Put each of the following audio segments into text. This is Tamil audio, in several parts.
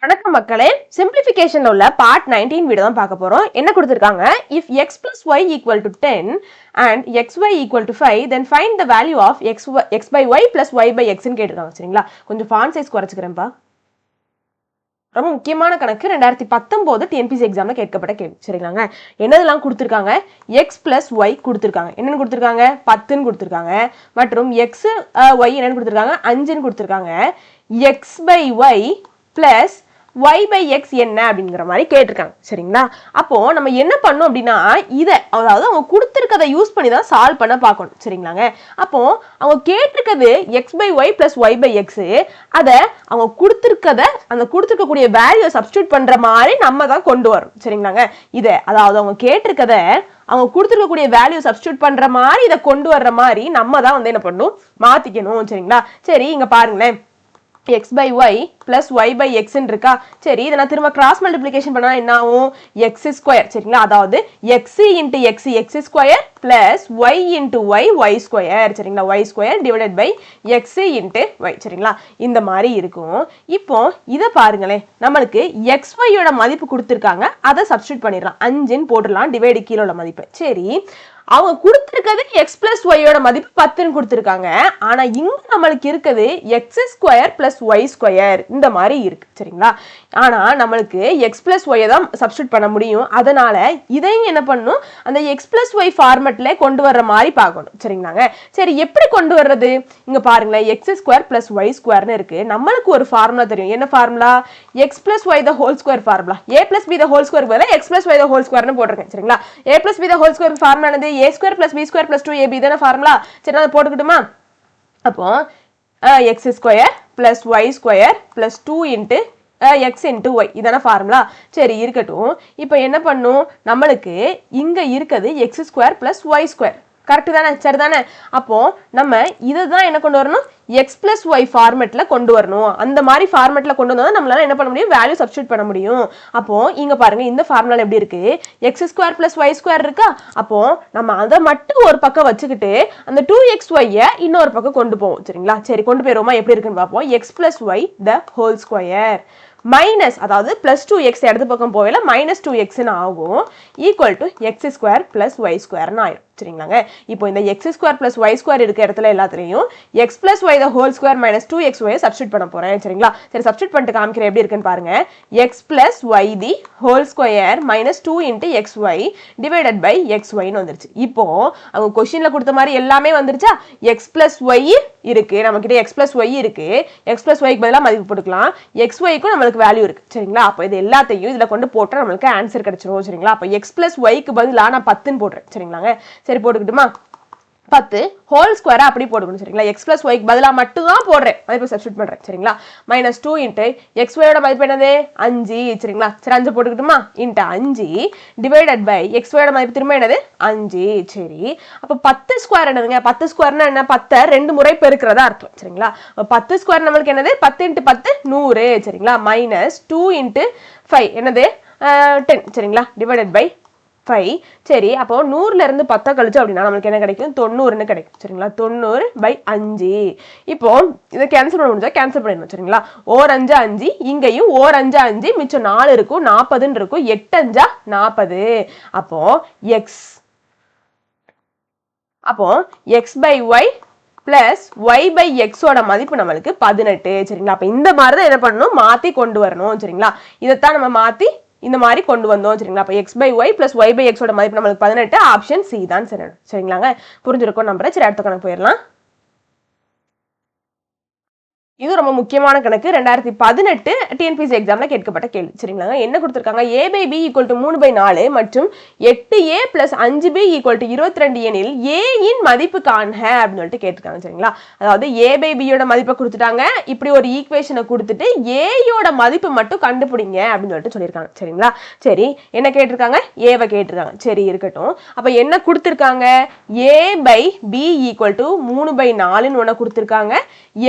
வணக்கம் மக்களே, சிம்பிளிஃபிகேஷன்ல உள்ள பார்ட் 19 வீடியோ தான் பார்க்க போறோம். என்ன கொடுத்திருக்காங்க? If x plus y equal to 10 and xy equal to 5, then find the value of x by y plus y by x ன்னு கேட்டிருக்காங்க. சரிங்களா? கொஞ்சம் ஃபாண்ட் சைஸ் குறைச்சுக்கிறேன்ப்பா. ரொம்ப முக்கியமான கணக்கு 2019 டிஎன்பிஎஸ்சி எக்ஸாம்ல கேட்கப்பட்ட கேள்வி. சரிங்களாங்க? என்னதெல்லாம் கொடுத்திருக்காங்க? x plus y கொடுத்திருக்காங்க. என்னன்னு கொடுத்திருக்காங்க? 10ன்னு கொடுத்திருக்காங்க. மற்றும் x y என்னன்னு கொடுத்திருக்காங்க? 5ன்னு கொடுத்திருக்காங்க. x by y plus y by x என்ன அப்படிங்கிற மாதிரி கேட்டிருக்காங்க. சரிங்களா? அப்போ நம்ம என்ன பண்ணோம் அப்படின்னா இதை அதாவது அவங்க கொடுத்துருக்கதை யூஸ் பண்ணி தான் சால்வ் பண்ண பார்க்கணும். சரிங்களாங்க? அப்போ அவங்க கேட்டிருக்கிறது x by y plus y by x, அதை அவங்க கொடுத்துருக்கதை அந்த கொடுத்துருக்கக்கூடிய வேல்யூ சப்ஸ்டியூட் பண்ற மாதிரி நம்ம தான் கொண்டு வரோம். சரிங்களாங்க? இதை அதாவது அவங்க கேட்டிருக்கதை அவங்க கொடுத்துருக்கக்கூடிய வேல்யூ சப்ஸ்டியூட் பண்ற மாதிரி இதை கொண்டு வர்ற மாதிரி நம்ம தான் வந்து என்ன பண்ணணும், மாத்திக்கணும். சரிங்களா? சரி, இங்க பாருங்களேன், x by y plus y by x இருக்கா? சரி, இதை நான் திரும்ப கிராஸ் மல்டிப்ளிகேஷன் பண்ணா என்ன ஆகும்? x square. சரிங்களா? அதாவது x into x x square plus y into y y square. சரிங்களா? y square divided by x into y. சரிங்களா? இந்த மாதிரி இருக்கும். இப்போ இதை பாருங்களேன், நம்மளுக்கு xy யோட மதிப்பு கொடுத்துருக்காங்க, அதை சப்ஸ்டியூட் பண்ணிடலாம். 5ன்னு போட்டுடலாம், டிவைடு கீழே உள்ள மதிப்பு. சரி, அவங்க கொடுத்துருக்கிறது x plus y யோட மதிப்பு 10ன்னு கொடுத்துருக்காங்க. ஆனா இங்க நம்மளுக்கு இருக்குது x square plus y square இந்த மாதிரி இருக்கு. சரிங்களா? ஆனா நம்மளுக்கு x plus y தான் சப்ஸ்டியூட் பண்ண முடியும். அதனால இதையும் என்ன பண்ணணும், அந்த x plus y ஃபார்மட்ல கொண்டு வர்ற மாதிரி பார்க்கணும். சரிங்களாங்க? சரி, எப்படி கொண்டு வர்றது? இங்க பாருங்களேன், x ஸ்கொயர் plus y ஸ்கொயர்னு இருக்கு. நம்மளுக்கு ஒரு ஃபார்முலா தெரியும். என்ன formula? x plus y the whole square formula. a plus b the whole square பதிலா x plus y the whole squareனு போட்டுருக்கேன். சரிங்களா? a plus b the whole square formula என்னது? a square plus b square plus 2ab தான ஃபார்முலா. சரி, நான் போட்டுக்கிட்டுமா? அப்போ x square plus y square plus 2 into x into y இதான ஃபார்முலா. சரி, இருக்கட்டும். இப்போ என்ன பண்ணும், நம்மளுக்கு இங்க இருக்குது x square plus y square. Correct தானே? சரிதானே? அப்போ நம்ம இதை தான் என்ன கொண்டு வரணும், x plus y ஃபார்மேட்ல கொண்டு வரணும். அந்த மாதிரி ஃபார்மேட்ல கொண்டு வந்தா நம்மளால என்ன பண்ண முடியும், வேல்யூ சப்ஸ்டியூட் பண்ண முடியும். அப்போ இங்க பாருங்க, இந்த ஃபார்முலா எப்படி இருக்கு? x square plus y square இருக்கா? அப்போ நம்ம அதை மட்டும் ஒரு பக்கம் வச்சுக்கிட்டு அந்த 2xy இன்னொரு பக்கம் கொண்டு போவோம். சரிங்களா? சரி, கொண்டு போயிருவோமா? எப்படி இருக்குன்னு பார்ப்போம். x plus y the whole square minus, அதாவது பிளஸ் 2x இடது பக்கம் போகல மைனஸ் 2x ஆகும், equal to x square plus y ஸ்கொயர்னு ஆயிடும். சரிங்களாங்க? இப்போ இந்த x square plus y square இருக்க இடத்துல எல்லாத்துலையும் x plus y the whole square minus 2xy substitute பண்ண போறேன். சரிங்களா? சரி, சப்ஸ்டியூட் பண்ணிட்டு காமிக்கிறேன் எப்படி இருக்குன்னு பாருங்க. X plus y the whole square minus 2 into xy divided by xyன்னு வந்துருச்சு. இப்போ அவங்க கொஸ்டின்ல கொடுத்த மாதிரி எல்லாமே வந்துருச்சா? எக்ஸ் பிளஸ் ஒய் இருக்கு, நம்ம கிட்ட எக்ஸ் பிளஸ் ஒய் இருக்கு. எக்ஸ் பிளஸ் ஒய்க்கு பதிலாக மதிப்பு போட்டுக்கலாம். xyக்கும் நம்மளுக்கு வேல்யூ இருக்கு. சரிங்களா? அப்போ இது எல்லாத்தையும் இதுல கொண்டு போட்டா நம்மளுக்கு ஆன்சர் கிடைச்சிரும். சரிங்களா? அப்போ x plus yக்கு பதிலா நான் 10ன்னு போடுறேன். சரிங்களாங்க? சரி, போட்டுக்கிட்டுமா? 10 ஹோல் ஸ்கொயர் அப்படி போட்டுக்கணும். சரிங்களா? x plus yக்கு பதிலா மட்டும் தான் போடுறேன், மதிப்பு சப்ஸ்டியூட் பண்றேன். சரிங்களா? மைனஸ் 2 into xy யோட மதிப்பு என்னது? 5. சரிங்களா? சரி, 5 போட்டுக்கிட்டுமா? இன்ட்டு 5 டிவைடட் பை xy யோட மதிப்பு திரும்ப என்னது? 5. சரி, அப்போ 10 ஸ்கொயர் என்னதுங்க? 10 ஸ்கொயர்னா என்ன? 10 2 முறை பெருக்கிறதா அர்த்தம். சரிங்களா? 10 ஸ்கொயர் நம்மளுக்கு என்னது? 10 into 10 100. சரிங்களா? மைனஸ் 2 into 5 என்னது? 10. சரிங்களா? Divided by 5. சரி, அப்போ 100ல இருந்து 10 கழிச்சு அப்படின்னா நம்மளுக்கு என்ன கிடைக்கும்? 90ன்னு கிடைக்கும். சரிங்களா? 90/5. இப்போ இதை கேன்சல் பண்ண முடிஞ்சா கேன்சல் பண்ணிடணும். சரிங்களா? ஓர் 5 5, இங்கேயும் ஓர் 5 5, மிச்சம் 4 இருக்கும், 40ன்னு இருக்கும். 8 5 40. அப்போ x by y plus y by x ஓட மதிப்பு நம்மளுக்கு 18. சரிங்களா? அப்ப இந்த மாதிரி தான் என்ன பண்ணணும், மாத்தி கொண்டு வரணும். சரிங்களா? இதைத்தான் நம்ம மாத்தி இந்த மாதிரி கொண்டு வந்தோம். சரிங்களா? அப்ப x by y plus y by x ஓட மதிப்பு நம்மளுக்கு 18. ஆப்ஷன் சி தான் சரி. சரிங்களாங்க? புரிஞ்சிருக்கும் நம்புறேன். சரி, அடுத்த கணக்கு போயிடலாம். இது ரொம்ப முக்கியமான கணக்கு, 2018 டிஎன்பிஎஸ்சி எக்ஸாம்ல கேட்கப்பட்ட கேள்வி. சரிங்களா? என்ன கொடுத்திருக்காங்க? a by b equal to 3/4 மற்றும் 8a plus 5b equal to 22 எனில் a இன் மதிப்பு காண்க அப்படின்னு சொல்லிட்டு கேட்டிருக்காங்க. சரிங்களா? அதாவது a by b யோட மதிப்பை கொடுத்துட்டாங்க, இப்படி ஒரு ஈக்குவேஷனை கொடுத்துட்டு a யோட மதிப்பு மட்டும் கண்டுபிடிங்க அப்படின்னு சொல்லிட்டு சொல்லியிருக்காங்க. சரிங்களா? சரி, என்ன கேட்டிருக்காங்க? ஏவை கேட்டிருக்காங்க. சரி, இருக்கட்டும். அப்ப என்ன கொடுத்திருக்காங்க? a by b equal to 3/4ன்னு ஒண்ணு கொடுத்திருக்காங்க.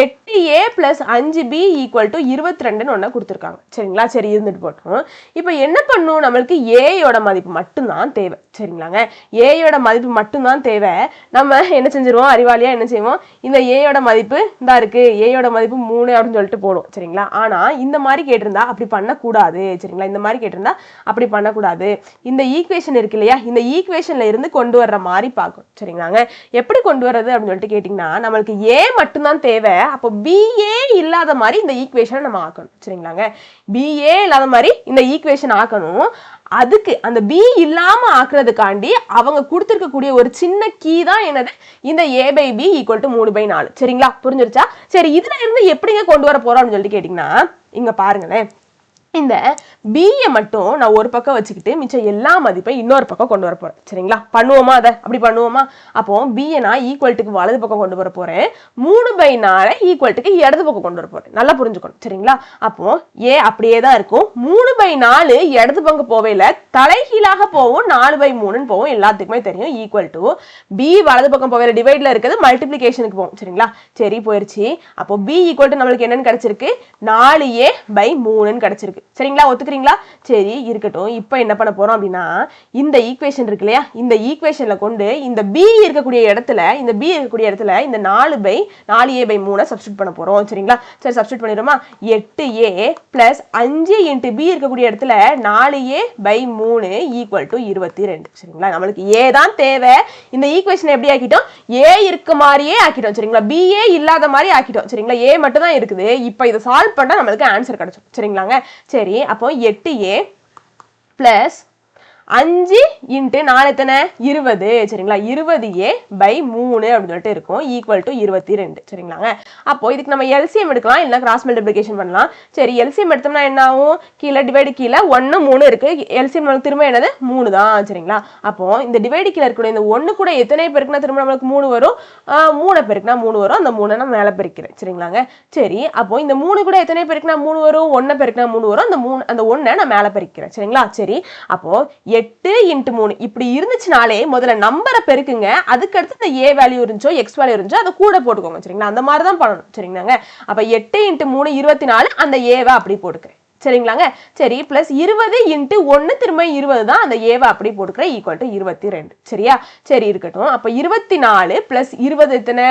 8a plus 5b equal to 22 ஒன்று கொடுத்துருக்காங்க சரிங்களா. சரி இருந்துட்டு போட்டோம். இப்போ என்ன பண்ணும், நம்மளுக்கு ஏயோட மதிப்பு மட்டும்தான் தேவை சரிங்களாங்க. ஏயோட மதிப்பு மட்டும்தான் தேவை. நம்ம என்ன செஞ்சிருவோம், அறிவாளியா என்ன செய்வோம், இந்த ஏயோட மதிப்பு இந்த இருக்கு, ஏயோட மதிப்பு 3 அப்படின்னு சொல்லிட்டு போடுவோம் சரிங்களா. ஆனா இந்த மாதிரி கேட்டிருந்தா அப்படி பண்ணக்கூடாது சரிங்களா. இந்த மாதிரி கேட்டிருந்தா அப்படி பண்ணக்கூடாது. இந்த ஈக்குவேஷன் இருக்கு இல்லையா, இந்த ஈக்குவேஷன்ல இருந்து கொண்டு வர்ற மாதிரி பார்க்கணும் சரிங்களாங்க. எப்படி கொண்டு வர்றது அப்படின்னு சொல்லிட்டு கேட்டிங்கன்னா, நம்மளுக்கு ஏ மட்டும்தான் தேவை. அப்போ பிஏ இல்லாத மாதிரி இந்த ஈக்குவேஷனை நம்ம ஆக்கணும் சரிங்களாங்க. பிஏ இல்லாத மாதிரி இந்த ஈக்குவேஷன் ஆக்கணும். அதுக்கு அந்த பி இல்லாம ஆக்குறதுக்காண்டி அவங்க கொடுத்துருக்கக்கூடிய ஒரு சின்ன கீ தான் என்னது, இந்த a by b equal to 3/4 சரிங்களா. புரிஞ்சிருச்சா? சரி, இதுல இருந்து எப்படிங்க கொண்டு வர போறோம் அப்படின்னு சொல்லிட்டு கேட்டீங்கன்னா, இங்க பாருங்களேன், இந்த பியை மட்டும் நான் ஒரு பக்கம் வச்சுக்கிட்டு மிச்சம் எல்லா மதிப்பையும் இன்னொரு பக்கம் கொண்டு வர போறேன் சரிங்களா. பண்ணுவோமா, அதை அப்படி பண்ணுவோமா? அப்போ பியை நான் ஈக்குவல்ட்டுக்கு வலது பக்கம் கொண்டு வர போறேன், 3/4 ஈக்குவல்ட்டுக்கு இடது பக்கம் கொண்டு வர போறேன். நல்லா புரிஞ்சுக்கணும் சரிங்களா. அப்போ ஏ அப்படியே தான் இருக்கும், 3/4 இடது பக்கம் போவேல தலைகீழாக போகும், 4/3 போகும், எல்லாத்துக்குமே தெரியும். ஈக்குவல் டு பி வலது பக்கம் போவேல டிவைட்ல இருக்கிறது மல்டிபிளிகேஷனுக்கு போகும் சரிங்களா. சரி போயிருச்சு. அப்போ பி ஈக்குவல் டு நம்மளுக்கு என்னன்னு கிடைச்சிருக்கு, 4a/3 கிடைச்சிருக்கு சரிங்களா. ஒத்துக்கிறீங்களா? சரி இருக்கட்டும். இப்போ என்ன பண்ண போறோம் அப்படின்னா, இந்த ஈக்குவேஷன் இருக்கு இல்லையா, இந்த ஈக்குவேஷன்ல கொண்டு இந்த b இருக்கக்கூடிய இடத்துல இந்த 4a/3 சப்ஸ்டிட்யூட் பண்ண போறோம் சரிங்களா. சரி சப்ஸ்டிட்யூட் பண்ணிடுமா. 8a பிளஸ் 5 இன்ட்டு b இருக்கக்கூடிய இடத்துல 4a/3 ஈக்குவல் டு 22 சரிங்களா. நம்மளுக்கு a தான் தேவை. இந்த ஈக்குவேஷன் எப்படி ஆக்கிட்டோம், a இருக்க மாதிரியே ஆக்கிட்டோம் சரிங்களா. ba இல்லாத மாதிரி ஆக்கிட்டோம் சரிங்களா. a மட்டும் தான் இருக்குது. இப்போ இதை சால்வ் பண்ணா நம்மளுக்கு ஆன்சர் கிடைக்கும் சரிங்களாங்க. சரி, அப்போ 8a பிளஸ் 5 இன்ட்டு 4 எத்தனை 20 சரிங்களா. 20a/3 அப்படின்னு சொல்லிட்டு இருக்கும், ஈக்குவல் டு 22 சரிங்களாங்க. அப்போ இதுக்கு நம்ம எல்சிஎம் எடுக்கலாம், இல்லை கிராஸ் மல்டிப்ளிகேஷன் பண்ணலாம். சரி, எல்சிஎம் எடுத்தோம்னா என்ன ஆகும், கீழே டிவைடு கீழே 1 3 இருக்கு, எல்சிஎம் நம்மளுக்கு திரும்ப என்னது 3 தான் சரிங்களா. அப்போ இந்த டிவைடு கீழே இருக்கக்கூடிய இந்த 1 கூட எத்தனை பேருக்குன்னா திரும்ப நம்மளுக்கு 3 வரும், 3 பேருக்குனா 3 வரும், அந்த 3 நான் மேலே பெருக்கிறேன் சரிங்களாங்க. சரி, அப்போ இந்த 3 கூட எத்தனை பேருக்குனா 3 வரும், 1 பேருக்குனா 3 வரும், அந்த 1 நான் மேலே பெருக்கிறேன் சரிங்களா. சரி, அப்போ 8 இன்ட்டு 3 இப்படி இருந்துச்சுனாலே முதல்ல நம்பரை பெருக்குங்க, அதுக்கு அடுத்து இந்த a வேல்யூ இருந்துச்சோ எக்ஸ் வேல்யூ இருந்துச்சோ அதை கூட போட்டுக்கோங்க சரிங்களா. அந்த மாதிரி தான் பண்ணணும் சரிங்களாங்க. அப்ப 8 இன்ட்டு 3 24, அந்த ஏவை அப்படி போட்டுக்கிறேன் சரிங்களாங்க. சரி, பிளஸ் 20 இன்ட்டு 1 திரும்ப 20 தான், அந்த ஏவை அப்படி போட்டுக்கிறேன், ஈக்குவல் டு 22 சரியா. சரி இருக்கட்டும். அப்ப 24 பிளஸ் 20 எத்தனை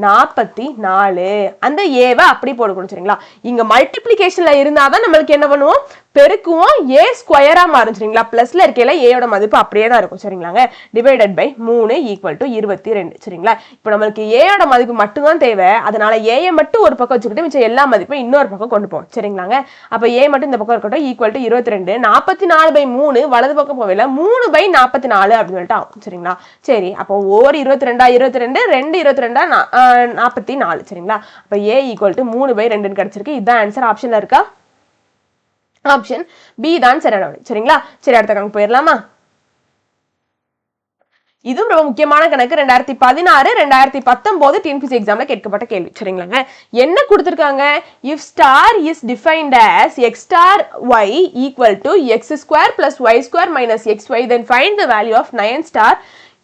44, அந்த ஏவை அப்படி போட்டுக்கணும் சரிங்களா. இங்க மல்டிப்ளிகேஷன்ல இருந்தாதான் நம்மளுக்கு என்ன பண்ணுவோம், பெருக்குவோம், a ஸ்கொயரா மாறும் சரிங்களா. பிளஸ்ல இருக்கையில ஏயோட மதிப்பு அப்படியே தான் இருக்கும் சரிங்களாங்க. டிவைடட் பை 3 ஈக்குவல் டு 22 சரிங்களா. இப்போ நம்மளுக்கு ஏயோட மதிப்பு மட்டும் தான் தேவை, அதனால ஏயை மட்டும் ஒரு பக்கம் வச்சுக்கிட்டு மிச்சம் எல்லா மதிப்பும் இன்னொரு பக்கம் கொண்டு போவோம் சரிங்களாங்க. அப்ப ஏ மட்டும் இந்த பக்கம் இருக்கட்டும், ஈக்குவல் டு 22, 44/3 வலது பக்கம் போவேல 3/44 அப்படின்னு சொல்லிட்டு ஆகும் சரிங்களா. சரி, அப்போ ஒரு 22 22 2 22 44 சரிங்களா. அப்ப a ஈக்குவல் டு 3/2 கிடைச்சிருக்கு. இதுதான் ஆன்சர். ஆப்ஷன்ல இருக்கா, ஆப்ஷன் பி தான் சரியான விடை சரிங்களா. சரி, அடுத்த கணக்கு போயிடலாமா. இதுவும் ரொம்ப முக்கியமான கணக்கு. 2016 2019 டிஎன்பிஎஸ்சி எக்ஸாம்ல கேட்கப்பட்ட கேள்வி சரிங்களாங்க. என்ன கொடுத்திருக்காங்க, if star is defined as x star y equal to x square plus y square minus xy, then find the value of 9 star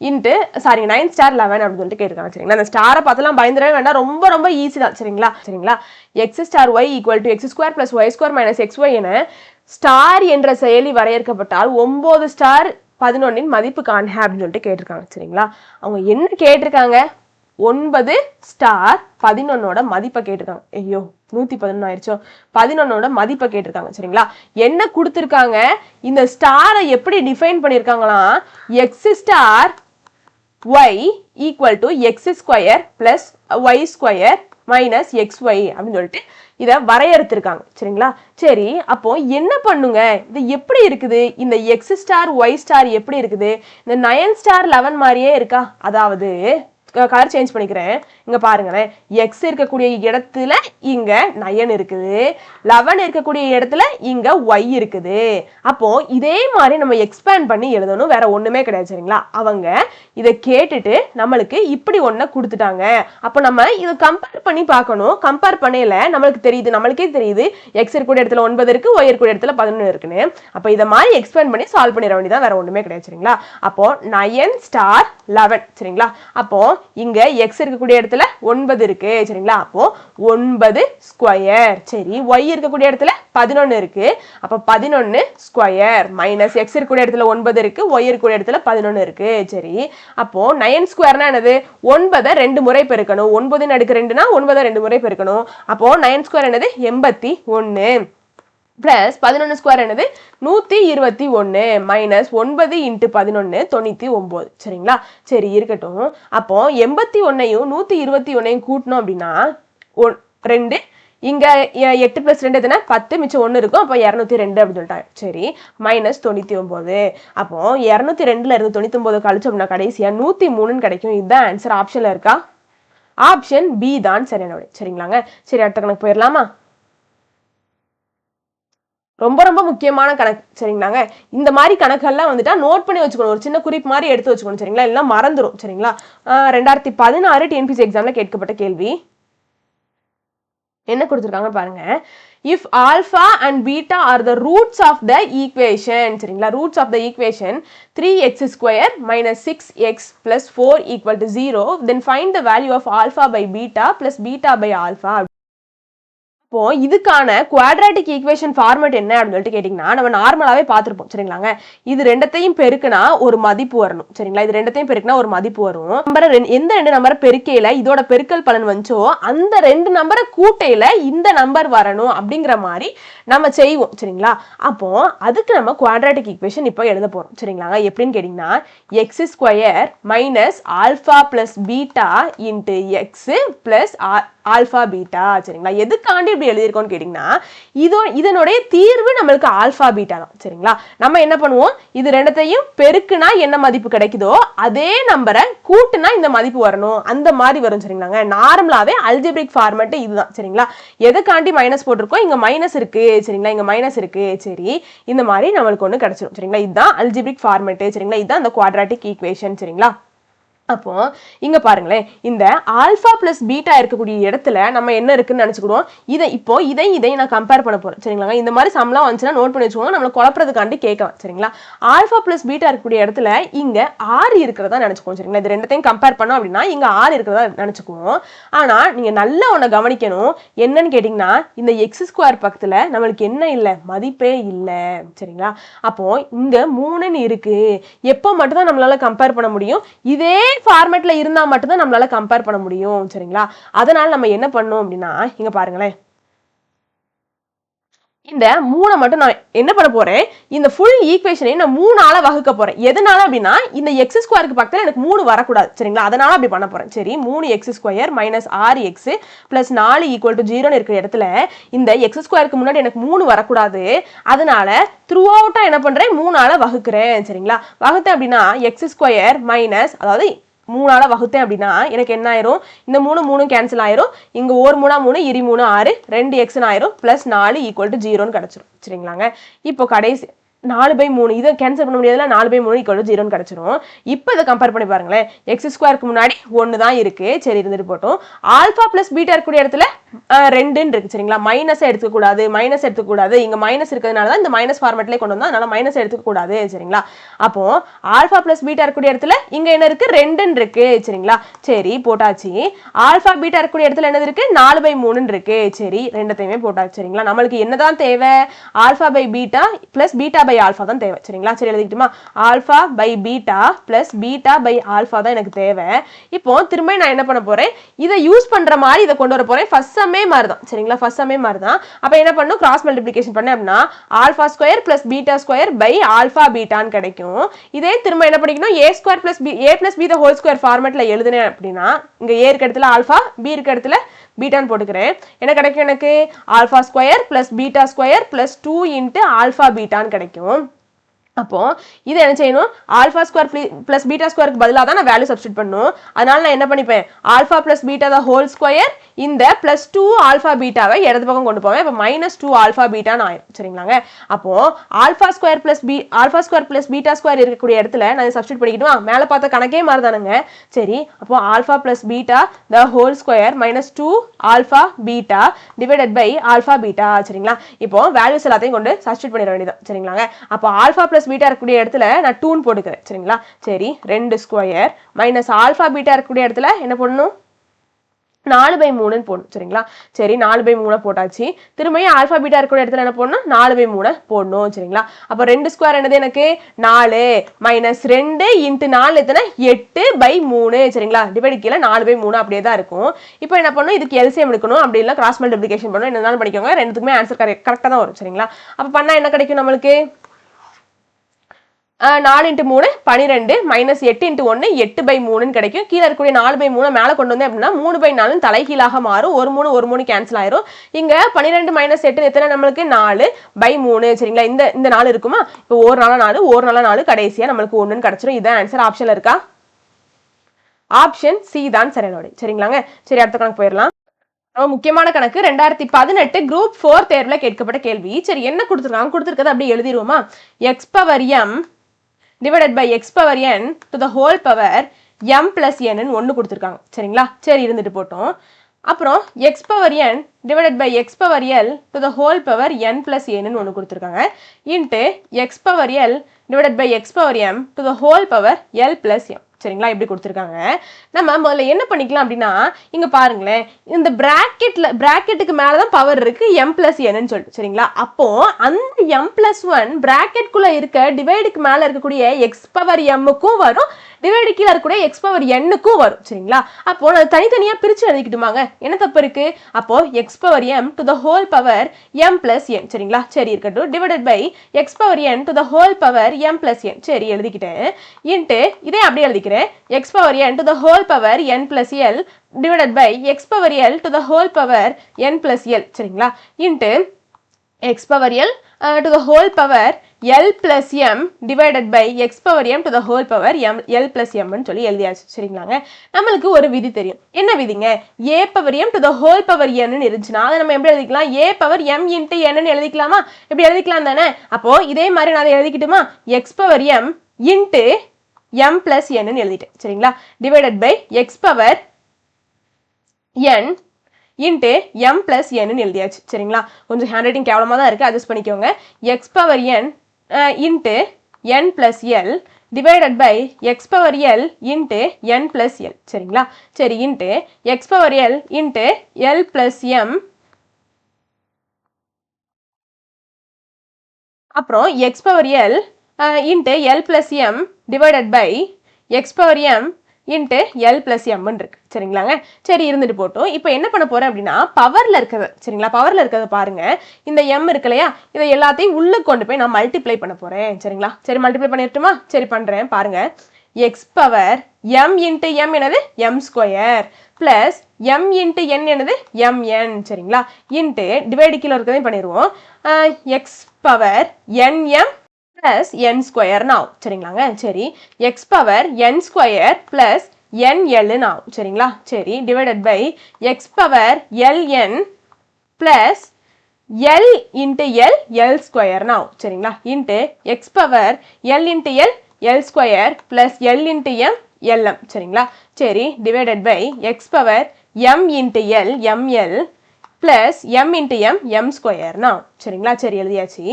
9 star 11 அப்படின்னு சொல்லிட்டு கேட்டிருக்காங்க சரிங்களா. அந்த ஸ்டாரை பார்த்தலாம் பயந்துடவே வேண்டாம், ரொம்ப ரொம்ப ஈஸி தான் சரிங்களா. x star y equal to x square plus y square minus xy என ஸ்டார் என்ற செயலி வரையறுக்கப்பட்டால் 9 ஸ்டார் 11 மதிப்பு காண்க அப்படின்னு சொல்லிட்டு கேட்டிருக்காங்க சரிங்களா. அவங்க என்ன கேட்டிருக்காங்க, 9 ஸ்டார் 11 மதிப்பை கேட்டிருக்காங்க. ஐயோ 111 ஆயிடுச்சோ, 11 மதிப்பை கேட்டிருக்காங்க சரிங்களா. என்ன கொடுத்திருக்காங்க, இந்த ஸ்டாரை எப்படி டிஃபைன் பண்ணியிருக்காங்களா, x star y equal to x square plus y square minus xy அப்படின்னு சொல்லிட்டு இதை வரையறுத்திருக்காங்க சரிங்களா. சரி, அப்போ என்ன பண்ணுங்க, இது எப்படி இருக்குது, இந்த x ஸ்டார் y ஸ்டார் எப்படி இருக்குது, இந்த 9 ஸ்டார் 11 மாதிரியே இருக்கா. அதாவது கலர் சேஞ்ச் பண்ணிக்கிறேன், இங்க பாருங்களேன், எக்ஸ் இருக்கக்கூடிய இடத்துல இங்க 9 இருக்குது, 11 இருக்கக்கூடிய இடத்துல இங்க y இருக்குது. அப்போ இதே மாதிரி நம்ம எக்ஸ்பேண்ட் பண்ணி எழுதணும், வேற ஒண்ணுமே கிடையாது சரிங்களா. அவங்க இதை கேட்டுட்டு நம்மளுக்கு இப்படி ஒண்ண கொடுத்துட்டாங்க. அப்போ நம்ம இதை கம்பேர் பண்ணி பார்க்கணும். கம்பேர் பண்ணல நம்மளுக்கே தெரியுது எக்ஸ் இருக்கக்கூடிய இடத்துல 9 இருக்கு, y இருக்கக்கூடிய இடத்துல 11 இருக்குன்னு. அப்போ இதை மாதிரி எக்ஸ்பேண்ட் பண்ணி சால்வ் பண்ணிட வேண்டியதான், வேற ஒண்ணுமே கிடையாது சரிங்களா. அப்போ 9 ஸ்டார் 11 சரிங்களா. அப்போ இங்க x இருக்கக்கூடிய இடத்துல 9 இருக்கு சரிங்களா. அப்போ 9 ஸ்கொயர். சரி, y இருக்கக்கூடிய இடத்துல 11 இருக்கு. அப்ப 11 ஸ்கொயர் மைனஸ் x இருக்கக்கூடிய இடத்துல 9 இருக்கு, y இருக்கக்கூடிய இடத்துல 11 இருக்கு. சரி, அப்போ 9 ஸ்கொயர்னா என்னது? 9 2 முறை பெருக்கணும். 9 ன் அடுக்கு 2னா 9 2 முறை பெருக்கணும். அப்போ 9 ஸ்கொயர் என்னது? 81 பிளஸ் 11 ஸ்கொயர் என்னது? 121 மைனஸ் 9 இன்ட்டு 11 99 சரிங்களா. சரி இருக்கட்டும். அப்போ 81ஐயும் 121ஐயும் கூட்டணும் அப்படின்னா 2 இங்க 8 + 2 எதுனா 10 மிச்சம் 1 இருக்கும். அப்போ 202 அப்படின்னு சொல்லிட்டாங்க. சரி, மைனஸ் 99. அப்போ 202ல இருந்து 99 கழிச்சோம்னா கடைசியா 103ன்னு கிடைக்கும். இதுதான் ஆன்சர். ஆப்ஷன்ல இருக்கா? ஆப்ஷன் பி தான் சரியான விடை. சரிங்களாங்க. சரி, அடுத்த கணக்கு போயிடலாமா? ரொம்ப ரொம்ப முக்கியமான கணக்கு சரிங்களாங்க. இந்த மாதிரி கணக்கெல்லாம் வந்துட்டா நோட் பண்ணி வச்சுக்கணும். ஒரு சின்ன குறிப்பு மாதிரி எடுத்து வச்சுக்கணும் சரிங்களா, எல்லாம் மறந்துடும் சரிங்களா. 2016 டிஎன்பிஎஸ்சி எக்ஸாம்ல கேட்கப்பட்ட கேள்வி என்ன கொடுத்துருக்காங்க பாருங்க. if alpha and beta are the roots of the equation சரிங்களா, roots of the equation 3x square minus 6x plus 4 equal to 0, then find the value of alpha by beta plus beta by alpha. இப்போ இதுக்கான குவாட்ராட்டிக் ஈக்குவேஷன் ஃபார்மேட் என்ன அப்படின்னு சொல்லிட்டு கேட்டிங்கன்னா நம்ம நார்மலாகவே பார்த்துருப்போம் சரிங்களாங்க. இது ரெண்டத்தையும் பெருக்குனா ஒரு மதிப்பு வரணும் சரிங்களா. இது ரெண்டத்தையும் பெருக்குனா ஒரு மதிப்பு வரும். நம்பரை எந்த 2 நம்பரை பெருக்கையில இதோட பெருக்கல் பலன் வந்துச்சோ அந்த 2 நம்பரை கூட்டையில இந்த நம்பர் வரணும் அப்படிங்கிற மாதிரி நம்ம செய்வோம் சரிங்களா. அப்போ அதுக்கு நம்ம குவாட்ராட்டிக் ஈக்குவேஷன் இப்போ எழுத போறோம் சரிங்களாங்க. எப்படின்னு கேட்டிங்கன்னா X square minus alpha plus beta into X plus alpha beta சரிங்களா. எதுக்காண்டி இப்படி எழுதியிருக்கோம்னு கேட்டிங்கன்னா இதனுடைய தீர்வு நம்மளுக்கு ஆல்ஃபா பீட்டா தான் சரிங்களா. நம்ம என்ன பண்ணுவோம், இது ரெண்டத்தையும் பெருக்குனா என்ன மதிப்பு கிடைக்குதோ அதே நம்பரை கூட்டுனா இந்த மதிப்பு வரணும் அந்த மாதிரி வரும் சரிங்களாங்க. நார்மலாவே அல்ஜிப்ரிக் ஃபார்மேட் இதுதான் சரிங்களா. எதுக்காண்டி மைனஸ் போட்டிருக்கோம், இங்க மைனஸ் இருக்கு சரிங்களா, இங்க மைனஸ் இருக்கு. சரி, இந்த மாதிரி நம்மளுக்கு ஒன்று கிடைச்சிடும் சரிங்களா. இதுதான் அல்ஜிப்ரிக் ஃபார்மேட் சரிங்களா. இதுதான் அந்த குவாட்ராட்டிக் ஈக்குவேஷன் சரிங்களா. அப்போ இங்க பாருங்களேன், இந்த ஆல்பா பிளஸ் பீட்டா இருக்கக்கூடிய இடத்துல நம்ம என்ன இருக்குன்னு நினைச்சுக்கிடுவோம். இதை நான் கம்பேர் பண்ண போறேன் சரிங்களா. இந்த மாதிரி சம்லாம் வந்துச்சுன்னா நோட் பண்ணி வச்சுக்கோங்க, நம்மளை குழப்பறதுக்காண்டி கேட்கலாம் சரிங்களா. ஆல்பா பிளஸ் பீட்டா இருக்கக்கூடிய இடத்துல இங்க ஆர் இருக்கிறதா நினைச்சுக்குவோம் சரிங்களா. இது ரெண்டத்தையும் கம்பேர் பண்ணோம் அப்படின்னா இங்க ஆர் இருக்கிறதா நினைச்சுக்குவோம். ஆனா நீங்க நல்லா ஒன்ன கவனிக்கணும், என்னன்னு கேட்டீங்கன்னா இந்த எக்ஸ் ஸ்கொயர் பக்கத்துல நம்மளுக்கு என்ன இல்லை, மதிப்பே இல்லை சரிங்களா. அப்போ இங்க 3ன்னு இருக்கு. எப்போ மட்டும் தான் நம்மளால கம்பேர் பண்ண முடியும், இதே ஃபார்மேட்ல இருந்தா மட்டும் தான் நம்மளால கம்பேர் பண்ண முடியும் சரிங்களா. அதனால நம்ம என்ன பண்ணோம் அப்படின்னா இங்க பாருங்களேன், இந்த 3 மட்டும் நான் என்ன பண்ண போறேன், இந்த ஃபுல் ஈக்குவேஷனை நான் 3ஆல வகுக்க போறேன். எதனால அப்படின்னா இந்த எக்ஸ் ஸ்கொயருக்கு பக்கத்துல எனக்கு 3 வரக்கூடாது சரிங்களா. அதனால அப்படி பண்ண போறேன். சரி, 3x square minus 6x plus 4 equal to 0 இருக்கிற இடத்துல இந்த எக்ஸ் ஸ்கொயருக்கு முன்னாடி எனக்கு 3 வரக்கூடாது. அதனால த்ரூ அவுட்டா என்ன பண்றேன், 3ஆல வகுக்கிறேன் சரிங்களா. வகுத்தேன் அப்படின்னா எக்ஸ் ஸ்கொயர் மைனஸ், அதாவது 3ஆல வகுத்தேன் அப்படின்னா எனக்கு என்ன ஆயிரும், இந்த 3 கேன்சல் ஆயிரும். இங்க 1 3 3 இரு 3 6 2x ஆயிரும் பிளஸ் 4 ஈக்குவல் டு 0ன்னு கிடைச்சிரும் சரிங்களாங்க. இப்போ கடைசி 4/3 இதை கேன்சல் பண்ண முடியாதுல, 4/3 ஈக்குவல் டு 0ன்னு கிடைச்சிரும். இப்போ இதை கம்பேர் பண்ணி பாருங்களேன், எக்ஸ் ஸ்கொயருக்கு முன்னாடி 1 தான் இருக்கு. சரி, இருந்துட்டு போட்டோம். ஆல்பா பிளஸ் பீட்டா இருக்கக்கூடிய இடத்துல 2ன்னு இருக்கு சரிங்களா. மைனஸை எடுத்துக்கூடாது, இங்க மைனஸ் இருக்கிறதுனால தான் இந்த மைனஸ் ஃபார்மேட்லேயே கொண்டு வந்தோம். அதனால மைனஸ் எடுத்துக்கூடாது சரிங்களா. அப்போ ஆல்பா பிளஸ் பீட்டா இருக்கக்கூடிய இடத்துல இங்க என்ன இருக்கு, 2ன்னு இருக்கு சரிங்களா. சரி, போட்டாச்சு. ஆல்பா பீட்டா இருக்கக்கூடிய இடத்துல என்னது இருக்கு, 4/3 இருக்கு. சரி, ரெண்டத்தையுமே போட்டாச்சு சரிங்களா. நம்மளுக்கு என்னதான் தேவை, alpha by beta plus beta by alpha தான் தேவை சரிங்களா. சரி, எழுதிக்கிட்டுமா, alpha by beta plus beta by alpha தான் எனக்கு தேவை. இப்போ திரும்ப நான் என்ன பண்ண போறேன், இதை யூஸ் பண்ற மாதிரி இதை கொண்டு வர போறேன். ஃபர்ஸ்ட் சம்மே மாதிரி தான் சரிங்களா, ஃபர்ஸ்ட் சம்மே மாதிரி தான். அப்ப என்ன பண்ணும், கிராஸ் மல்டிப்ளிகேஷன் பண்ணேன் அப்படின்னா alpha square plus beta square by alpha பீட்டான்னு கிடைக்கும். இதே திரும்ப என்ன பண்ணிக்கணும், a square plus b the whole square ஃபார்மேட்ல எழுதுனேன் அப்படின்னா இங்க ஏ இருக்க இடத்துல ஆல்பா, பி இருக்க இடத்துல பீட்டான்னு போட்டுக்கிறேன். என்ன கிடைக்கும், எனக்கு alpha square plus beta square plus 2 into alpha பீட்டான்னு கிடைக்கும். அப்போ இதை என்ன செய்யணும், ஆல்பா ஸ்கொயர் பிளஸ் பீட்டா ஸ்கொயருக்கு பதிலாக தான் நான் வேல்யூ சப்ஸ்டிட் பண்ணணும். அதனால நான் என்ன பண்ணிப்பேன், alpha plus beta the whole square இந்த பிளஸ் 2 ஆல்பா பீட்டாவை இடது பக்கம் கொண்டு போவேன். இப்போ -2 ஆல்பா பீட்டான்னு ஆயிரும் சரிங்களாங்க. அப்போ alpha square plus beta square இருக்கக்கூடிய இடத்துல நான் சப்ஸ்டிட் பண்ணிக்கிட்டுமா, மேலே பார்த்த கணக்கே மாதிரி தானுங்க. சரி, அப்போ alpha plus beta the whole square -2 alpha beta divided by alpha beta சரிங்களா. இப்போ வேல்யூஸ் எல்லாத்தையும் கொண்டு சப்ஸ்டிட் பண்ணிட வேண்டியதான் சரிங்களாங்க. அப்போ ஆல்பா பிளஸ் பீட்டா இருக்கக்கூடிய இடத்துல நான் 2 போட்டுக்கிறேன் சரிங்களா. சரி 2 ஸ்கொயர் மைனஸ் ஆல்ஃபா பீட்டா இருக்கக்கூடிய இடத்துல என்ன பண்ணணும் 4/3 போடணும் சரிங்களா. சரி 4/3 போட்டாச்சு. திரும்பியும் ஆல்பா பீட்டா இருக்கக்கூடிய இடத்துல என்ன போடணும் 4/3 போடணும் சரிங்களா. அப்போ 2 ஸ்கொயர் என்னது எனக்கு 4 மைனஸ் 2 இன்ட்டு 4 எத்தனை 8/3 சரிங்களா. டிவைட் கீழே 4/3 அப்படியே தான் இருக்கும். இப்போ என்ன பண்ணணும் இதுக்கு எல்சிஎம் எடுக்கணும், அப்படி இல்லை கிராஸ் மல்டிப்ளிகேஷன் பண்ணணும், என்னதான் பண்ணிக்கோங்க. ரெண்டுத்துக்குமே ஆன்சர் கரெக்டாக தான் வரும் சரிங்களா. அப்போ பண்ணால் என்ன கிடைக்கும் நம்மளுக்கு 4 × 3 12 மைனஸ் 8 × 1 8/3 கிடைக்கும். கீழே இருக்கக்கூடிய 4/3 மேலே கொண்டு வந்தேன் அப்படின்னா 3/4 தலைகீழாக மாறும். 1 3 கேன்சல் ஆயிரும். இங்க 12 மைனஸ் 8 எத்தனை நம்மளுக்கு 4/3 சரிங்களா. இந்த 4 இருக்குமா, இப்போ ஒரு நாளா 4 ஒரு நாளா 4 கடைசியா நம்மளுக்கு 1 கிடைச்சிடும். இதான் ஆன்சர். ஆப்ஷன்ல இருக்கா? ஆப்ஷன் சி தான் சரியான விடை சரிங்களாங்க. சரி அடுத்த கணக்கு போயிடலாம். முக்கியமான கணக்கு 2018 குரூப் 4 தேர்வுல கேட்கப்பட்ட கேள்வி. சரி என்ன கொடுத்துருக்காங்க, கொடுத்துருக்கது அப்படியே எழுதிடுவோமா. x power m divided by x power n to the whole power m plus n ன்னு ஒன்று கொடுத்துருக்காங்க சரிங்களா. சரி இருந்துட்டு போட்டோம். அப்புறம் x power n divided by x power l to the whole power n plus n ன்னு ஒன்று கொடுத்துருக்காங்க into x power l divided by x power m to the whole power l plus m சரிங்களா. இப்படி கொடுத்துருக்காங்க. நம்ம முதல்ல என்ன பண்ணிக்கலாம் அப்படின்னா இங்க பாருங்களேன், இந்த பிராக்கெட்டுக்கு மேலதான் பவர் இருக்கு m plus n சொல்லிட்டு சரிங்களா. அப்போ அந்த m plus 1 பிராக்கெட்குள்ள இருக்க டிவைடுக்கு மேல இருக்கக்கூடிய x பவர் m-க்கும் வரும், டிவைடு கீழே இருக்கக்கூடிய x பவர் n-க்கும் வரும் சரிங்களா. அப்போ நான் தனித்தனியா பிரிச்சு எழுதிக்கிட்டுமாங்க, என்ன தப்பு இருக்கு. அப்போ x power m to the whole power m plus n சரிங்களா. சரி இருக்கட்டும். Divided by x power n to the whole power m plus n சரி எழுதிக்கிட்டேன். இன்ட்டு இதே அப்படியே எழுதிக்கிறேன் x power n to the whole power n plus l divided by x power l to the whole power n plus l சரிங்களா. Into x power l to the whole power l plus m divided by x power m to the whole power l plus m ன்னு சொல்லி எழுதியாச்சு சரிங்களாங்க. நம்மளுக்கு ஒரு விதி தெரியும். என்ன விதிங்க, a power m to the whole power n ன்னு இருந்துச்சுன்னா அதை நம்ம எப்படி எழுதிக்கலாம், a power m into n ன்னு எழுதிக்கலாமா, இப்படி எழுதிக்கலாம் தானே. அப்போ இதே மாதிரி நான் அதை எழுதிக்கிட்டுமா, x power m into m plus n ன்னு எழுதிட்டேன் சரிங்களா. Divided by x power n into m plus n ன்னு எழுதியாச்சு சரிங்களா. கொஞ்சம் ஹேண்ட் ரைட்டிங் கேவலமாக தான் இருக்குது, அட்ஜஸ்ட் பண்ணிக்கோங்க. x power n into n plus l divided by x power l into n plus l சரிங்களா. சரி into x power l into l plus m அப்புறம் x power l into l plus m divided by x power m into l plus m இருக்கு சரிங்களாங்க. சரி இருந்துட்டு போட்டோம். இப்போ என்ன பண்ண போறேன் அப்படின்னா பவர்ல இருக்கிறது சரிங்களா, பவர்ல இருக்கிறத பாருங்க. இந்த m இருக்கு இல்லையா, இதை எல்லாத்தையும் உள்ள கொண்டு போய் நான் மல்டிப்ளை பண்ண போறேன் சரிங்களா. சரி மல்டிப்ளை பண்ணிட்டுமா, சரி பண்றேன் பாருங்க. x power m into m என்னது m square plus m into n என்னது mn சரிங்களா. இன்ட்டு டிவைடு கீழே இருக்கிறதையும் பண்ணிடுவோம். x power nm plus n square now சரிங்களாங்க. சரி x power n square plus nl now சரிங்களா. சரி divided by x power ln plus l into l square now சரிங்களா. Into x power l into l square plus l into m lm சரிங்களா. சரி divided by x power m into l ml plus m into m square now சரிங்களா. சரி எழுதியாச்சு.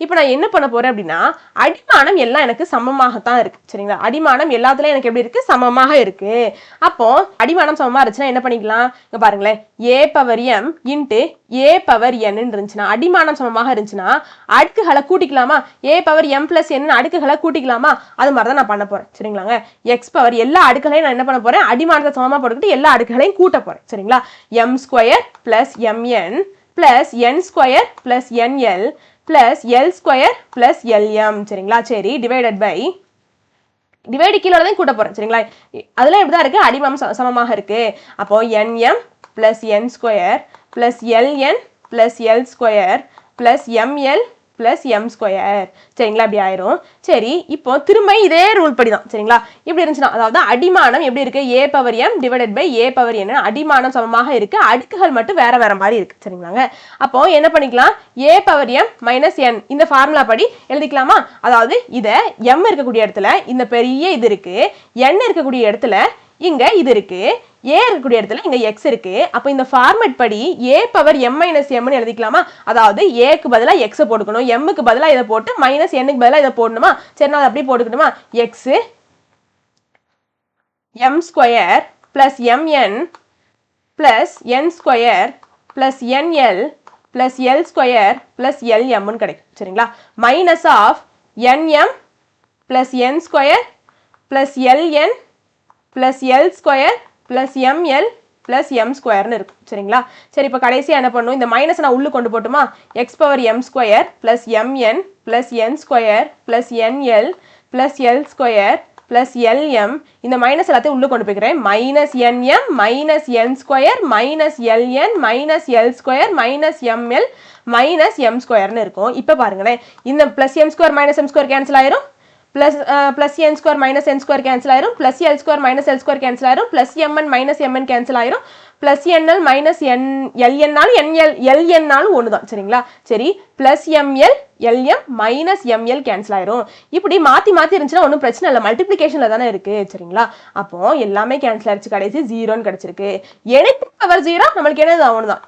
இப்போ நான் என்ன பண்ண போறேன் அப்படின்னா அடிமானம் எல்லாம் எனக்கு சமமாகத்தான் இருக்கு சரிங்களா. அடிமானம் எல்லாத்துலயும் எனக்கு எப்படி இருக்கு, சமமாக இருக்கு. அப்போ அடிமானம் சமமா இருந்துச்சுன்னா என்ன பண்ணிக்கலாம், இங்க பாருங்களேன் a power m into a power n இருந்துச்சுன்னா அடிமானம் சமமாக இருந்துச்சுன்னா அடுக்குகளை கூட்டிக்கலாமா, a power m plus n அடுக்குகளை கூட்டிக்கலாமா, அது மாதிரி தான் நான் பண்ண போறேன் சரிங்களாங்க. x பவர் எல்லா அடுக்குகளையும் நான் என்ன பண்ண போறேன், அடிமானத்தை சமமா போட்டுக்கிட்டு எல்லா அடுக்குகளையும் கூட்ட போறேன் சரிங்களா. m square plus mn plus n square plus nl plus l square plus lm சரிங்களா. சரி டிவைடட் பை டிவைடு கீழே தான் கூட்ட போறேன் சரிங்களா. அதெல்லாம் இப்படிதான் இருக்கு, அடிமானம் சமமாக இருக்கு. அப்போ nm plus n square plus ln plus l square plus ml plus m square சரிங்களா. அப்படி ஆயிரும். சரி இப்போ திரும்ப இதே ரூல் படி தான் சரிங்களா. இப்படி இருந்துச்சுன்னா அதாவது அடிமானம் எப்படி இருக்கு, a power m divided by a power n அடிமானம் சமமாக இருக்கு, அடுக்குகள் மட்டும் வேற வேற மாதிரி இருக்கு சரிங்களாங்க. அப்போ என்ன பண்ணிக்கலாம், a power m minus n இந்த ஃபார்முலா படி எழுதிக்கலாமா. அதாவது இதை m இருக்கக்கூடிய இடத்துல இந்த பெரிய இது இருக்கு, n இருக்கக்கூடிய இடத்துல இங்க இது இருக்கு, ஏ இருக்கக்கூடிய இடத்துல இங்க எக்ஸ் இருக்கு. அப்ப இந்த ஃபார்மேட் படி ஏ பவர் எம் மைனஸ் எம்னு எழுதிக்கலாமா? அதாவது ஏக்கு பதிலா எக்ஸ் போட்டுக்கணும், எம்முக்கு பதிலா இதை போட்டு மைனஸ் என்னுக்கு பதிலா இதை போடணுமா? சரி, நான் அப்படி போட்டுக்கணுமா? X m square plus m n plus n square plus n l plus l square plus எல்எம்னு கிடைக்கும். சரிங்களா? Minus of n m plus n square plus l n plus l square plus m l plus m ஸ்கொயர்னு இருக்கும். சரிங்களா? சரி, இப்போ கடைசியாக என்ன பண்ணும்? இந்த மைனஸ் நான் உள்ளே கொண்டு போட்டுமா? X power m square plus m n plus n square plus n l plus l square plus l m, இந்த மைனஸ் எல்லாத்தையும் உள்ளே கொண்டு போய்க்கிறேன். Minus n m minus n square minus l n minus l square minus m l minus m ஸ்கொயர்னு இருக்கும். இப்போ பாருங்களேன், இந்த plus m square minus m square cancel ஆயிரும், plus n square minus n square cancel ஆயிரும், plus l square minus l square cancel ஆயிரும், plus mn minus mn cancel ஆயிரும், plus nl minus ln நாலும் ln நாலும் ஒண்ணுதான். சரிங்களா? சரி, plus ml lm minus ml cancel ஆயிரும். இப்படி மாத்தி மாத்தி இருந்துச்சுன்னா ஒன்றும் பிரச்சனை இல்லை, மல்டிப்ளிகேஷன்ல தானே இருக்கு. சரிங்களா? அப்போ எல்லாமே கேன்சல் ஆயிடுச்சு, கடைசி 0ன்னு கிடைச்சிருக்கு. எனக்கு பவர் 0 நம்மளுக்கு என்னது ஒண்ணுதான்.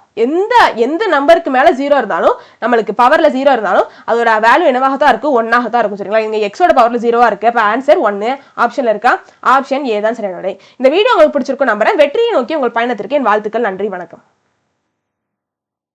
எந்த நம்பருக்கு மேல 0 இருந்தாலும், நம்மளுக்கு பவர்ல 0 இருந்தாலும் அதோட வேல்யூ என்னவாக தான் இருக்கும்? 1ஆக தான் இருக்கும். சரிங்களா? இங்க எக்ஸோட பவர்ல 0வா இருக்கு. அப்ப ஆன்சர் 1 ஆப்ஷன்ல இருக்கா? ஆப்ஷன் ஏ தான் சரியான விடை. இந்த வீடியோ உங்களுக்கு பிடிச்சிருக்கும் நம்புறேன். வெற்றியை நோக்கி உங்கள் பயணத்திற்கு என் வாழ்த்துக்கள். நன்றி, வணக்கம்.